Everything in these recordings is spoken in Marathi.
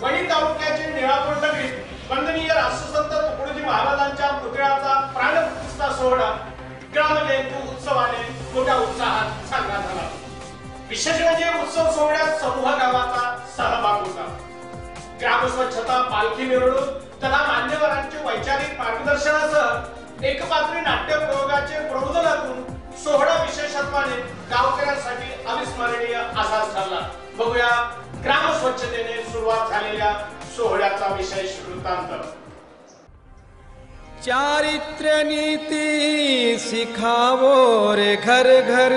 वणी तालुक्याचे निळापूर नगरीत वंदनीय राष्ट्रसंत तुकडोजी महाराजांच्या पुतळ्याचा प्राणप्रतिष्ठा सोहळा ग्रामजयंती उत्सवाने मोठ्या उत्साहात साजरा झाला। विशेष म्हणजे उत्सव सोहळ्यात समूह गावाचा सहभाग होता। ग्राम स्वच्छता, पालखी मिरवणूक तथा मान्यवरांचे वैचारिक मार्गदर्शनासह एकपात्री नाट्य प्रयोगाचे प्रबोधनातून सोहळा विशेषत्वाने गावकऱ्यांसाठी अविस्मरणीय असाच ठरला। बघूया ग्राम स्वच्छतेने सुरुवात झालेल्या सोहळ्याचा विशेष वृत्तांत। चारित्र्य नीति सिखावो रे घर घर,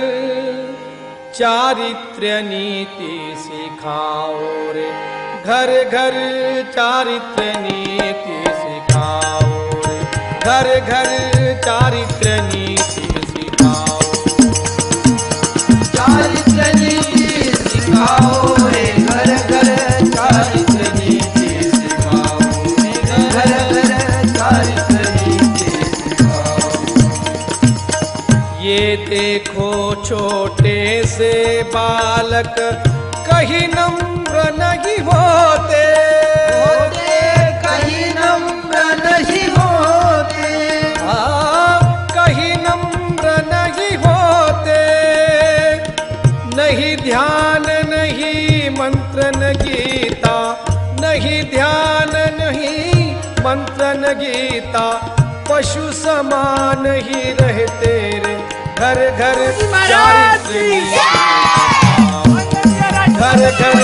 चारित्र्य नीति सिखाओ रे घर घर, चारित्र्य नीति सिखाओ रे घर घर, चारित्र्य नीति सिखाओ, चारित्र्य नीति सिखाओ रे घर घर, चारित्र्य नीति सिखाओ रे घर घर, चारित्र्य नीति सिखाओ। ये देखो छोटे से बालक कहीं नम्र नहीं होते, कहीं नम्र नहीं होते, कहीं नम्र नहीं होते, नहीं ध्यान नहीं मंत्र न गीता, नहीं ध्यान नहीं मंत्र न गीता, पशु समान ही रहते रे घर घर, चारित्र्य घर घर,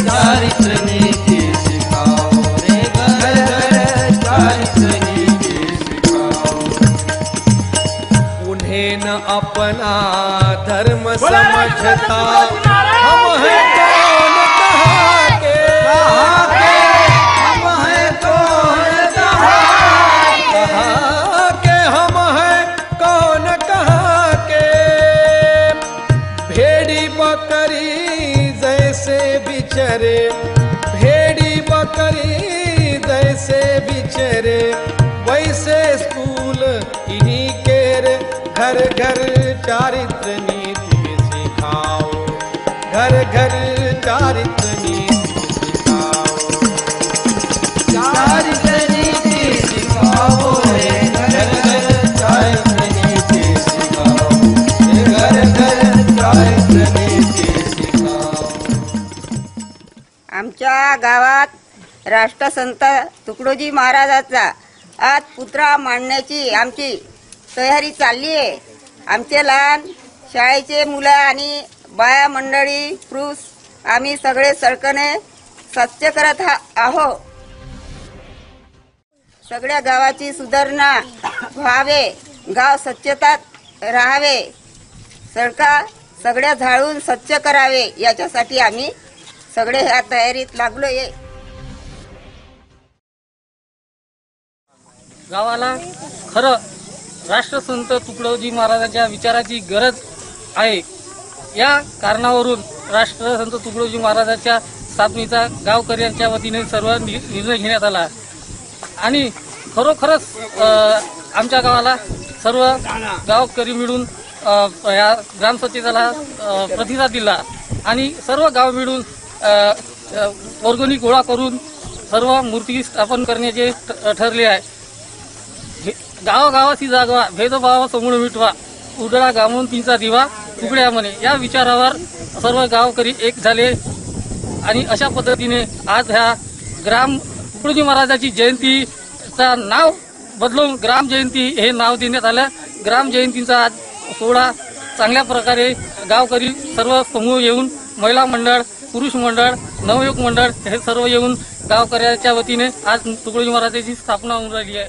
चारित्र्य नीति सिखाओ रे घर घर, चारित्र्य नीति सिखाओ। उन्हें न अपना धर्म समझता, हम हैं कौन कहाँ के, हम हैं कौन कहाँ के, हम हैं कौन कहाँ के। भेड़ी बकरी जैसे बिचरे, भेड़ी बकरी जैसे बिचरे, वैसे स्कूल इन्हीं के रे घर घर, चारित्र्य नीति सिखाओ घर घर, चारित्र्य नीति सिखाओ, चारित्र्य नीति सिखाओ रे घर घर, चारित्र्य नीति सिखाओ रे घर घर, चारित्र्य नीति सिखाओ। आमच्या गावात राष्ट्रसंत तुकडोजी महाराजांचा आज पुतळा मांडण्याची आमची तयारी चालली आहे। आमचे लहान शाळेचे मुलं आणि बाया मंडळी, पुरुष आम्ही सगळे सडकने स्वच्छ करत आहोत। सगळ्या गावाची सुधारणा व्हावे, गाव स्वच्छतात राहावे, सडका सगळ्या झाडून स्वच्छ करावे, याच्यासाठी आम्ही सगळे ह्या तयारीत लागलोय। गावाला खरं राष्ट्रसंत तुकडोजी महाराजांच्या विचाराची गरज आहे। या कारणावरून राष्ट्रसंत तुकडोजी महाराजांच्या स्थापनेचा गावकऱ्यांच्या वतीने सर्व निर्णय घेण्यात आला आणि खरोखरच आमच्या गावाला सर्व गावकरी मिळून या ग्रामस्वच्छतेला प्रतिसाद दिला आणि सर्व गाव मिळून वर्गणी गोळा करून सर्व मूर्ती स्थापन करण्याचे ठरले आहे। गावागावाची जागवा, भेदभाव समूळ मिटवा, उजळा गामून तिचा दिवा तुकड्या म्हणे, या विचारावर सर्व गावकरी एक झाले आणि अशा पद्धतीने आज ह्या तुकडोजी महाराजांची जयंतीचा नाव बदलून ग्राम जयंती हे नाव देण्यात आलं। ग्राम जयंतीचा आज सोहळा चांगल्या प्रकारे गावकरी सर्व समूह येऊन, महिला मंडळ, पुरुष मंडळ, नवयुवक मंडळ हे सर्व येऊन गावकऱ्याच्या वतीने आज तुकडोजी महाराजांची स्थापना होऊन राहिली आहे।